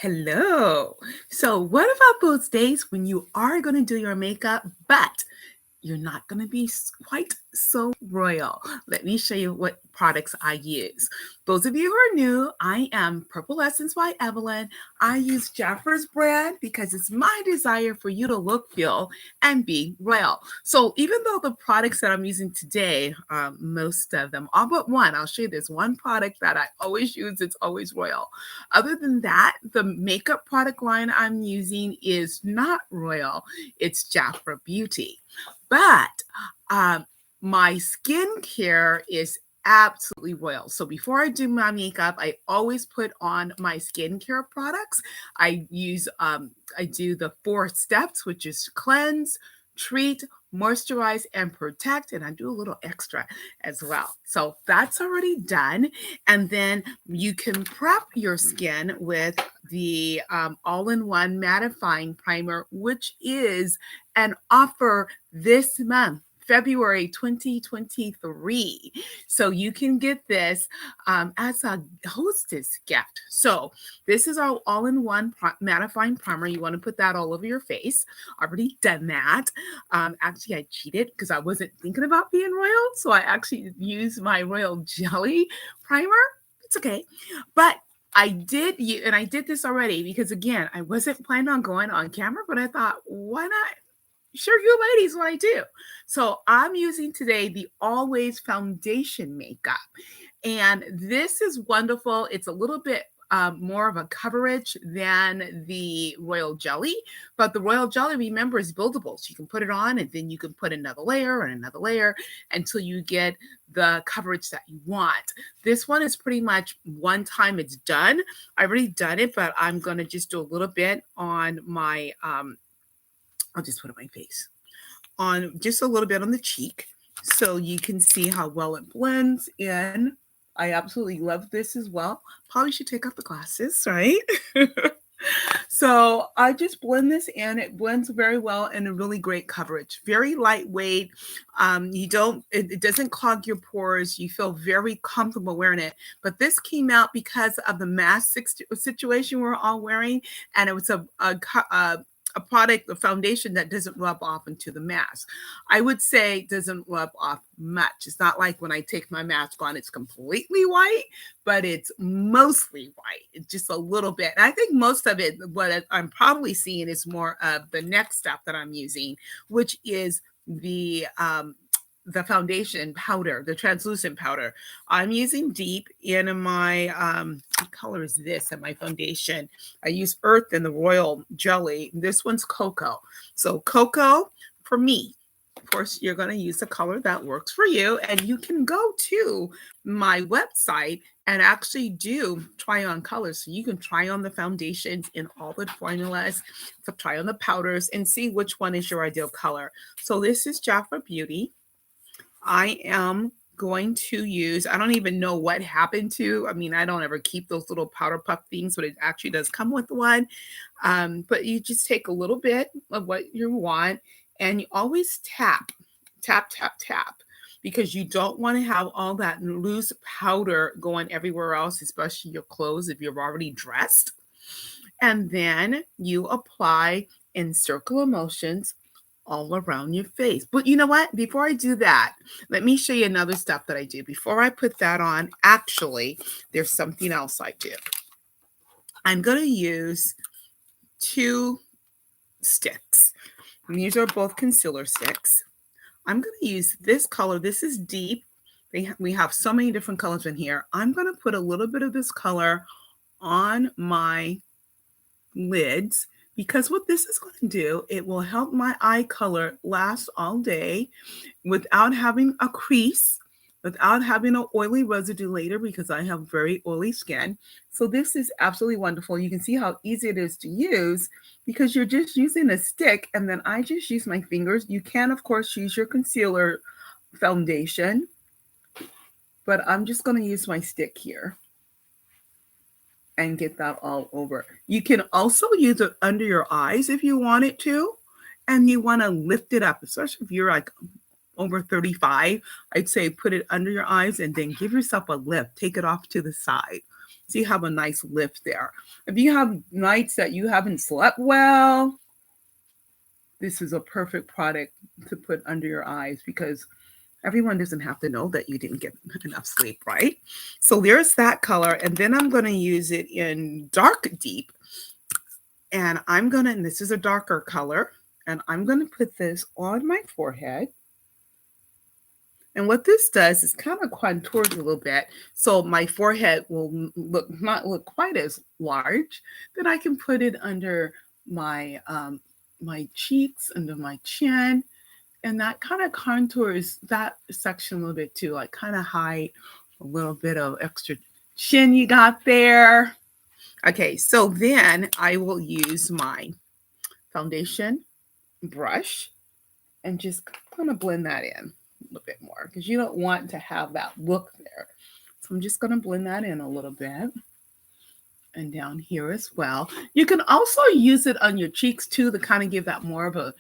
Hello. So, what about those days when you are going to do your makeup, but you're not going to be quite so royal? Let me show you what products I use. Those of you who are new, I am Purple Essence by Evelyn. I use Jafra's brand because it's my desire for you to look, feel, and be royal. So even though the products that I'm using today, most of them, all but one, I'll show you this one product that I always use, it's always royal. Other than that, the makeup product line I'm using is not royal. It's Jafra Beauty. But my skincare is absolutely royal. So before I do my makeup, I always put on my skincare products. I do the 4 steps, which is cleanse, treat, moisturize, and protect. And I do a little extra as well. So that's already done. And then you can prep your skin with the all-in-one mattifying primer, which is an offer this month, February 2023. So you can get this as a hostess gift. So this is our all-in-one mattifying primer. You want to put that all over your face. I've already done that. Actually, I cheated because I wasn't thinking about being royal. So I actually used my royal jelly primer. It's okay. But I did this already because, again, I wasn't planning on going on camera, but I thought, why not? Sure, you ladies, what I do. So I'm using today the Always Foundation Makeup. And this is wonderful. It's a little bit more of a coverage than the Royal Jelly. But the Royal Jelly, remember, is buildable. So you can put it on and then you can put another layer and another layer until you get the coverage that you want. This one is pretty much one time it's done. I've already done it, but I'm going to just do a little bit on my I'll just put it on my face, on just a little bit on the cheek so you can see how well it blends in. I absolutely love this as well. Probably should take off the glasses, right? So I just blend this in. It blends very well and a really great coverage. Very lightweight. It doesn't clog your pores. You feel very comfortable wearing it. But this came out because of the mask situation we're all wearing, and it was a product, a foundation that doesn't rub off into the mask. I would say it doesn't rub off much. It's not like when I take my mask on, it's completely white, but it's mostly white. It's just a little bit. And I think most of it, what I'm probably seeing is more of the next step that I'm using, which is the foundation powder, the translucent powder. I'm using Deep in my, what color is this in my foundation? I use Earth in the Royal Jelly. This one's Cocoa. So Cocoa, for me, of course, you're going to use the color that works for you. And you can go to my website and actually do try on colors. So you can try on the foundations in all the formulas, so try on the powders and see which one is your ideal color. So this is Jafra Beauty. I am going to use, I don't even know what happened to, I don't ever keep those little powder puff things, but it actually does come with one. But you just take a little bit of what you want and you always tap, tap, tap, tap, because you don't want to have all that loose powder going everywhere else, especially your clothes if you're already dressed. And then you apply in circular motions all around your face. But you know what? Before I do that, let me show you another stuff that I do. Before I put that on, actually, there's something else I do. I'm going to use 2 sticks. And these are both concealer sticks. I'm going to use this color. This is Deep. We have so many different colors in here. I'm going to put a little bit of this color on my lids, because what this is going to do, it will help my eye color last all day without having a crease, without having an oily residue later, because I have very oily skin. So this is absolutely wonderful. You can see how easy it is to use because you're just using a stick, and then I just use my fingers. You can, of course, use your concealer foundation, but I'm just going to use my stick here and get that all over. You can also use it under your eyes if you wanted to, and you want to lift it up, especially if you're like over 35. I'd say put it under your eyes and then give yourself a lift. Take it off to the side. So you have a nice lift there. If you have nights that you haven't slept well, this is a perfect product to put under your eyes because everyone doesn't have to know that you didn't get enough sleep, right? So there's that color. And then I'm going to use it in dark deep. And and this is a darker color, and I'm going to put this on my forehead. And what this does is kind of contours a little bit. So my forehead will not look quite as large. Then I can put it under my cheeks, under my chin, and that kind of contours that section a little bit too. Like kind of hide a little bit of extra chin you got there. Okay, so then I will use my foundation brush and just kind of blend that in a little bit more because you don't want to have that look there. So I'm just going to blend that in a little bit. And down here as well. You can also use it on your cheeks too to kind of give that more of a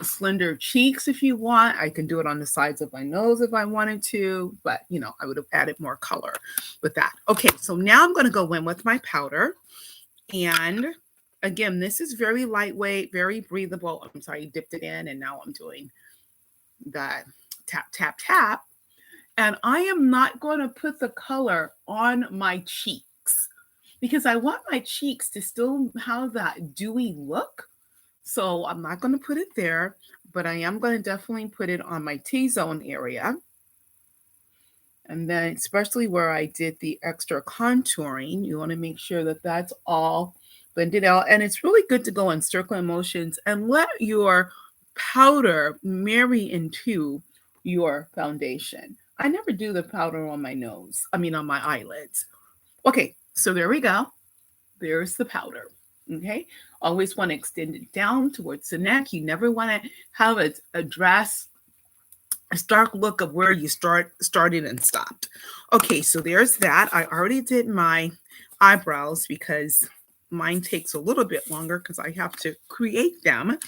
slender cheeks if you want. I can do it on the sides of my nose if I wanted to, but you know, I would have added more color with that. Okay, so now I'm going to go in with my powder. And again, this is very lightweight, very breathable. I'm sorry, I dipped it in and now I'm doing that tap, tap, tap. And I am not going to put the color on my cheeks because I want my cheeks to still have that dewy look. So I'm not going to put it there, but I am going to definitely put it on my T-zone area. And then especially where I did the extra contouring, you want to make sure that that's all blended out. And it's really good to go in circular motions and let your powder marry into your foundation. I never do the powder on my nose, on my eyelids. Okay, so there we go. There's the powder. Okay, always want to extend it down towards the neck. You never want to have a stark look of where you started and stopped. Okay, so there's that. I already did my eyebrows because mine takes a little bit longer because I have to create them.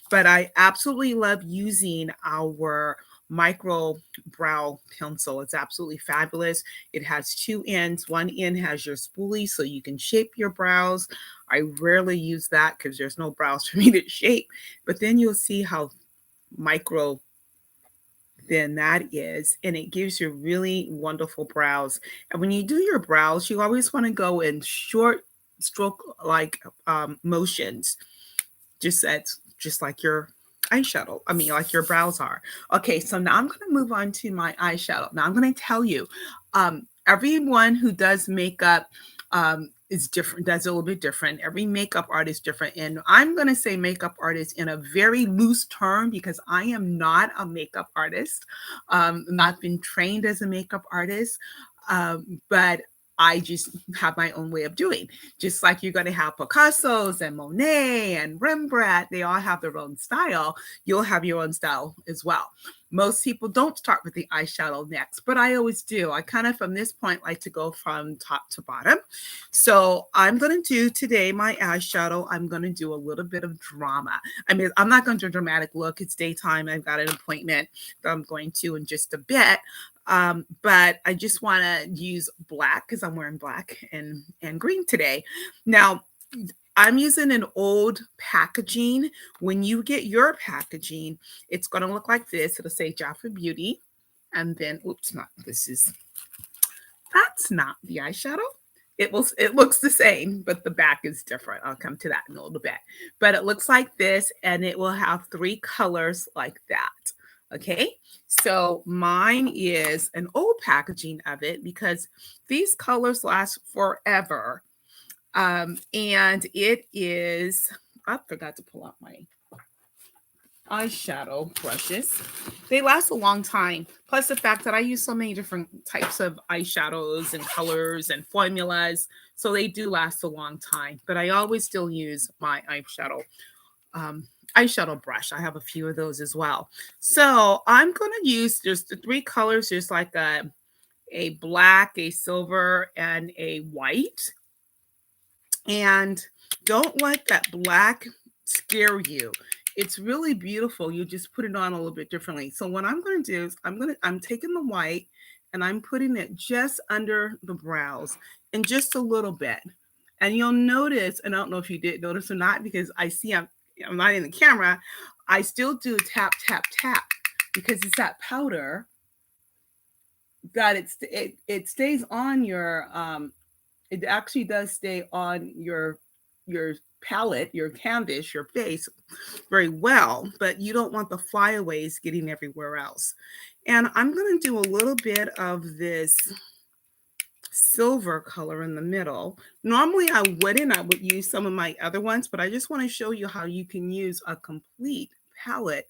But I absolutely love using our micro brow pencil. It's absolutely fabulous. It has two ends. One end has your spoolie so you can shape your brows. I rarely use that because there's no brows for me to shape. But then you'll see how micro thin that is, and it gives you really wonderful brows. And when you do your brows, you always want to go in short stroke like motions, just like your eyeshadow. Like your brows are. Okay, so now I'm going to move on to my eyeshadow. Now I'm going to tell you, everyone who does makeup is different, does it a little bit different. Every makeup artist is different. And I'm going to say makeup artist in a very loose term because I am not a makeup artist. Not been trained as a makeup artist, but I just have my own way of doing. Just like you're going to have Picasso's and Monet and Rembrandt, they all have their own style. You'll have your own style as well. Most people don't start with the eyeshadow next, but I always do. I kind of, from this point, like to go from top to bottom. So I'm going to do today my eyeshadow. I'm going to do a little bit of drama. I'm not going to do a dramatic look. It's daytime. I've got an appointment that I'm going to in just a bit. But I just want to use black because I'm wearing black and green today. Now, I'm using an old packaging. When you get your packaging, it's going to look like this. It'll say Jafra Beauty. And then, that's not the eyeshadow. It looks the same, but the back is different. I'll come to that in a little bit. But it looks like this, and it will have 3 colors like that. Okay, so mine is an old packaging of it because these colors last forever. And it is, I forgot to pull out my eyeshadow brushes. They last a long time. Plus the fact that I use so many different types of eyeshadows and colors and formulas. So they do last a long time. But I always still use my eyeshadow brush. I have a few of those as well. So I'm going to use just the 3 colors. There's like a black, a silver, and a white. And don't let that black scare you. It's really beautiful. You just put it on a little bit differently. So what I'm going to do is I'm taking the white and I'm putting it just under the brows and just a little bit. And you'll notice, and I don't know if you did notice or not, because I see I'm not in the camera, I still do tap, tap, tap, because it's that powder that it stays on your it actually does stay on your palette, your canvas, your face very well, but you don't want the flyaways getting everywhere else. And I'm going to do a little bit of this silver color in the middle. Normally I wouldn't, I would use some of my other ones, but I just want to show you how you can use a complete palette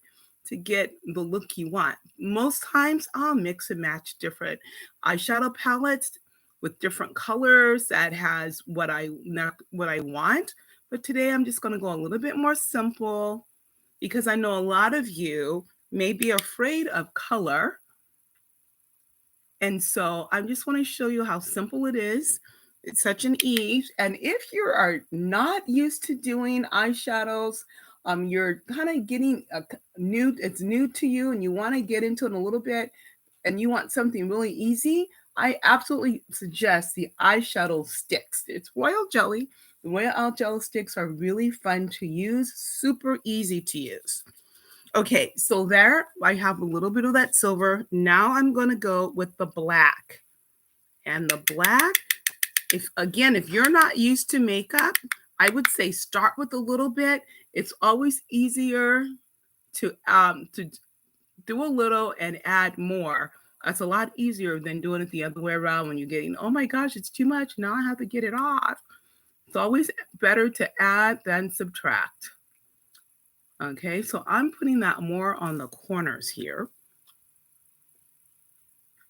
to get the look you want. Most times I'll mix and match different eyeshadow palettes with different colors that has what I want. But today I'm just going to go a little bit more simple because I know a lot of you may be afraid of color. And so I just want to show you how simple it is. It's such an ease. And if you are not used to doing eyeshadows, you're kind of getting it's new to you and you want to get into it a little bit and you want something really easy, I absolutely suggest the eyeshadow sticks. It's royal jelly. The royal jelly sticks are really fun to use, super easy to use. Okay, so there I have a little bit of that silver. Now I'm going to go with the black. And the black, if you're not used to makeup, I would say start with a little bit. It's always easier to do a little and add more. That's a lot easier than doing it the other way around when you're getting, oh my gosh, it's too much. Now I have to get it off. It's always better to add than subtract. Okay, so I'm putting that more on the corners here.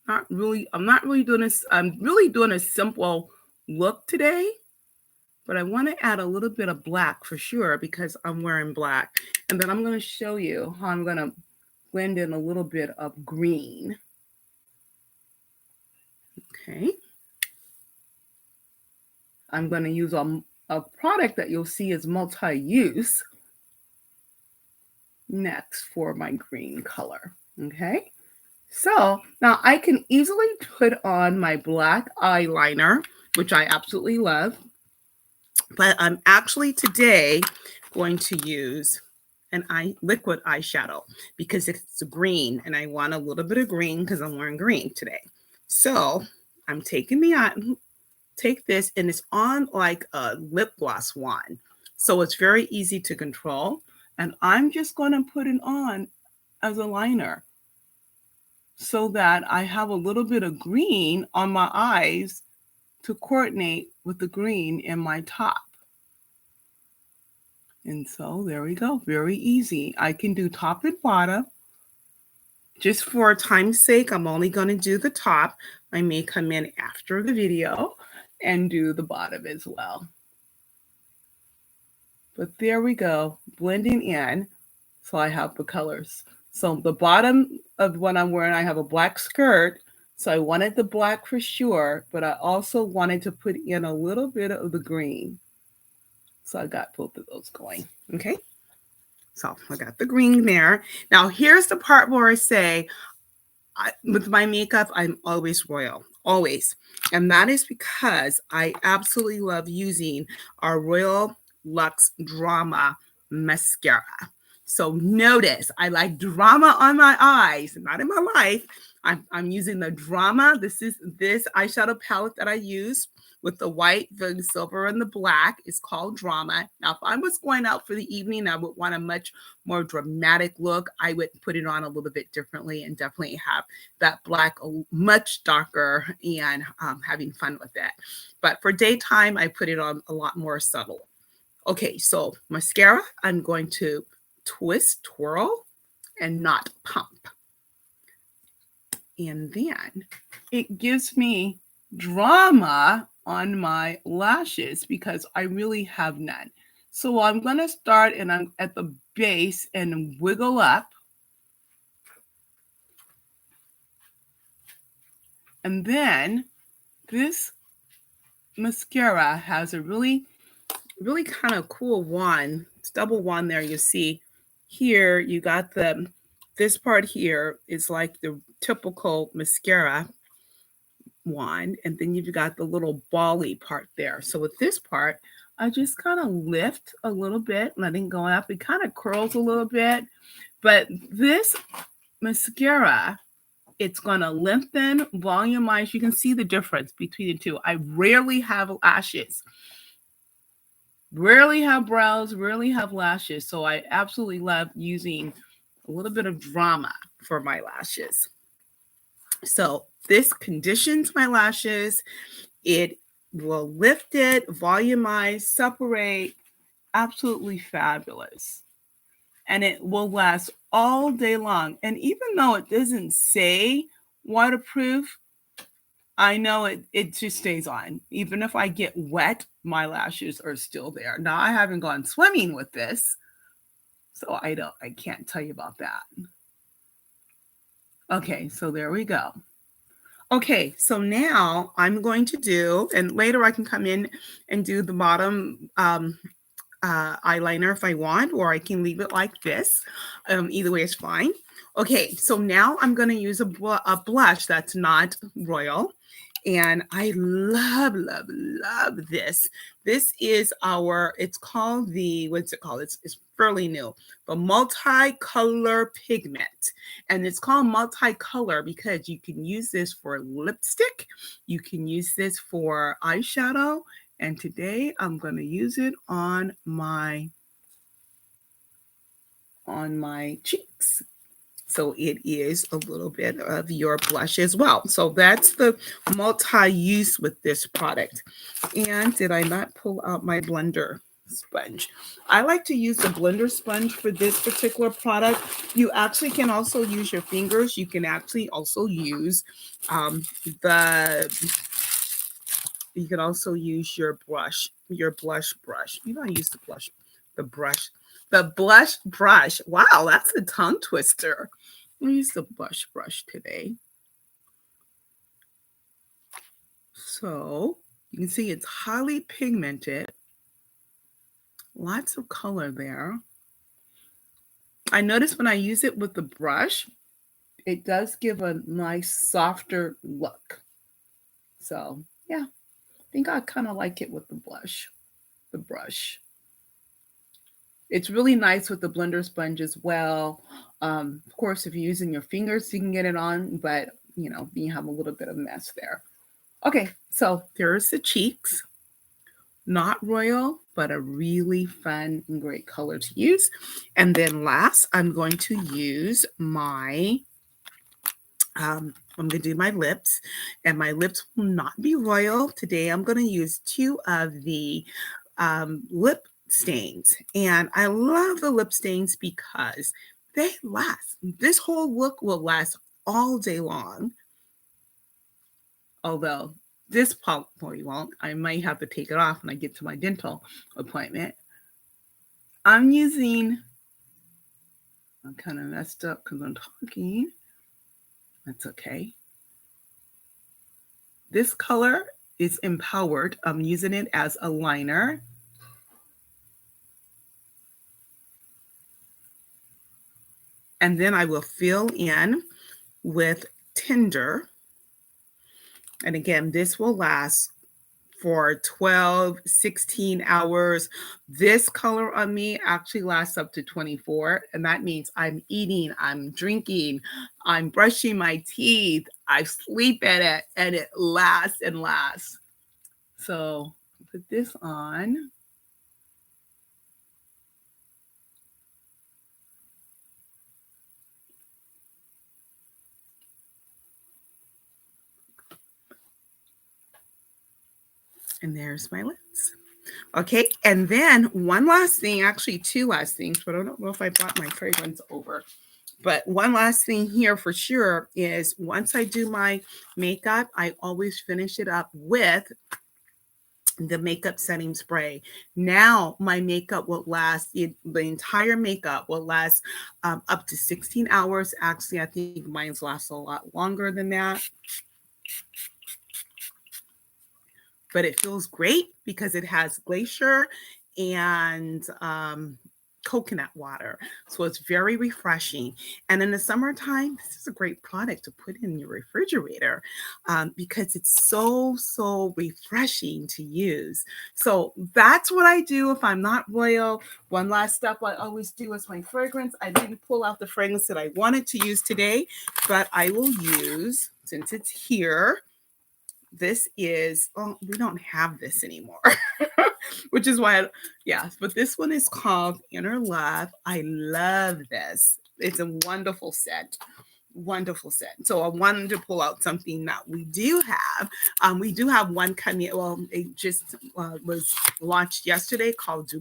I'm really doing this. I'm really doing a simple look today, but I want to add a little bit of black for sure because I'm wearing black. And then I'm going to show you how I'm going to blend in a little bit of green. Okay. I'm going to use a product that you'll see is multi-use next for my green color. Okay. So now I can easily put on my black eyeliner, which I absolutely love. But I'm actually today going to use an liquid eyeshadow because it's green and I want a little bit of green because I'm wearing green today. So I'm taking take this and it's on like a lip gloss wand. So it's very easy to control. And I'm just going to put it on as a liner so that I have a little bit of green on my eyes to coordinate with the green in my top. And so there we go. Very easy. I can do top and bottom. Just for time's sake, I'm only going to do the top. I may come in after the video and do the bottom as well. But there we go, blending in. So I have the colors. So the bottom of what I'm wearing, I have a black skirt. So I wanted the black for sure, but I also wanted to put in a little bit of the green. So I got both of those going. Okay. So I got the green there. Now here's the part where I say, with my makeup, I'm always royal, always. And that is because I absolutely love using our Royal Luxe Drama mascara. So notice I like drama on my eyes, not in my life. I'm using the Drama. This is this eyeshadow palette that I use with the white, the silver, and the black. It's called Drama. Now, if I was going out for the evening, I would want a much more dramatic look. I would put it on a little bit differently and definitely have that black much darker and having fun with that. But for daytime, I put it on a lot more subtle. Okay, so mascara, I'm going to twist, twirl, and not pump. And then it gives me drama on my lashes because I really have none. So I'm going to start and I'm at the base and wiggle up. And then this mascara has a really kind of cool wand. It's double wand there. You see here, you got this part here is like the typical mascara. wand, and then you've got the little bally part there. So with this part, I just kind of lift a little bit, letting go up. It kind of curls a little bit, but this mascara, it's going to lengthen, volumize. You can see the difference between the two. I rarely have lashes, rarely have brows, rarely have lashes. So I absolutely love using a little bit of drama for my lashes. So this conditions my lashes. It will lift it, volumize, separate. Absolutely fabulous. And it will last all day long. And even though it doesn't say waterproof, I know it just stays on. Even if I get wet, my lashes are still there. Now I haven't gone swimming with this, so I can't tell you about that. Okay, so there we go. Okay, so now I'm going to do, and later I can come in and do the bottom eyeliner if I want, or I can leave it like this. Either way is fine. Okay, so now I'm going to use a blush that's not royal. And I love, love, love this. This is it's called what's it called? It's fairly new, but multicolor pigment. And it's called multicolor because you can use this for lipstick. You can use this for eyeshadow. And today I'm going to use it on my cheeks. So it is a little bit of your blush as well. So that's the multi-use with this product. And did I not pull out my blender sponge? I like to use the blender sponge for this particular product. You actually can also use your fingers. You can actually also use you can also use your blush brush. You don't use the blush brush. Wow, that's a tongue twister. I'm gonna use the blush brush today. So you can see it's highly pigmented. Lots of color there. I notice when I use it with the brush, it does give a nice softer look. So yeah, I think I kind of like it with the brush. It's really nice with the blender sponge as well. Of course, if you're using your fingers, you can get it on, but you have a little bit of mess there. Okay, so there's the cheeks. Not royal, but a really fun and great color to use. And then last, I'm going to use my, I'm going to do my lips. And my lips will not be royal. Today, I'm going to use 2 of the lip stains. And I love the lip stains because they last. This whole look will last all day long. Although this probably won't. I might have to take it off when I get to my dental appointment. I'm kind of messed up because I'm talking. That's okay. This color is Empowered. I'm using it as a liner. And then I will fill in with Tender. And again, this will last for 12, 16 hours. This color on me actually lasts up to 24. And that means I'm eating, I'm drinking, I'm brushing my teeth, I sleep in it, and it lasts and lasts. So put this on. And there's my lips. Okay, and then one last thing, actually 2 last things, but I don't know if I brought my fragrance over. But one last thing here for sure is once I do my makeup, I always finish it up with the makeup setting spray. Now my makeup will last, the entire makeup will last up to 16 hours. Actually, I think mine's lasts a lot longer than that. But it feels great because it has Glacier and coconut water. So it's very refreshing. And in the summertime, this is a great product to put in your refrigerator because it's so refreshing to use. So that's what I do if I'm not royal. One last step I always do is my fragrance. I didn't pull out the fragrance that I wanted to use today, but I will use, since it's here, this is, oh, we don't have this anymore, which is why, yeah, but this one is called Inner Love. I love this. It's a wonderful scent. Wonderful set. So I wanted to pull out something that we do have. We do have one coming. Well, it just was launched yesterday called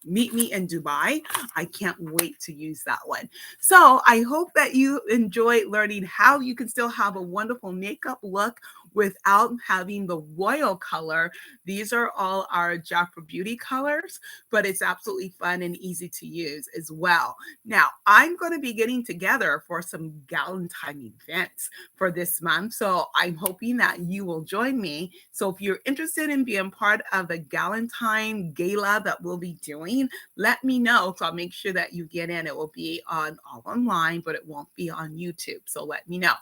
Meet Me in Dubai. I can't wait to use that one. So I hope that you enjoy learning how you can still have a wonderful makeup look without having the royal color. These are all our Jafra Beauty colors, but it's absolutely fun and easy to use as well. Now, I'm going to be getting together for some Galentine events for this month. So I'm hoping that you will join me. So if you're interested in being part of the Galentine gala that we'll be doing, let me know. So I'll make sure that you get in. It will be on all online, but it won't be on YouTube. So let me know.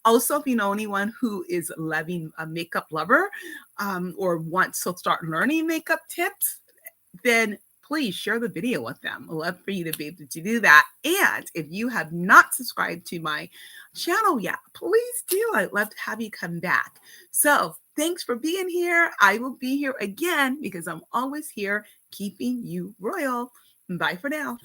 Also, if you know anyone who is loving a makeup lover or wants to start learning makeup tips, then please share the video with them. I'd love for you to be able to do that. And if you have not subscribed to my channel yet, please do. I'd love to have you come back. So thanks for being here. I will be here again because I'm always here keeping you royal. Bye for now.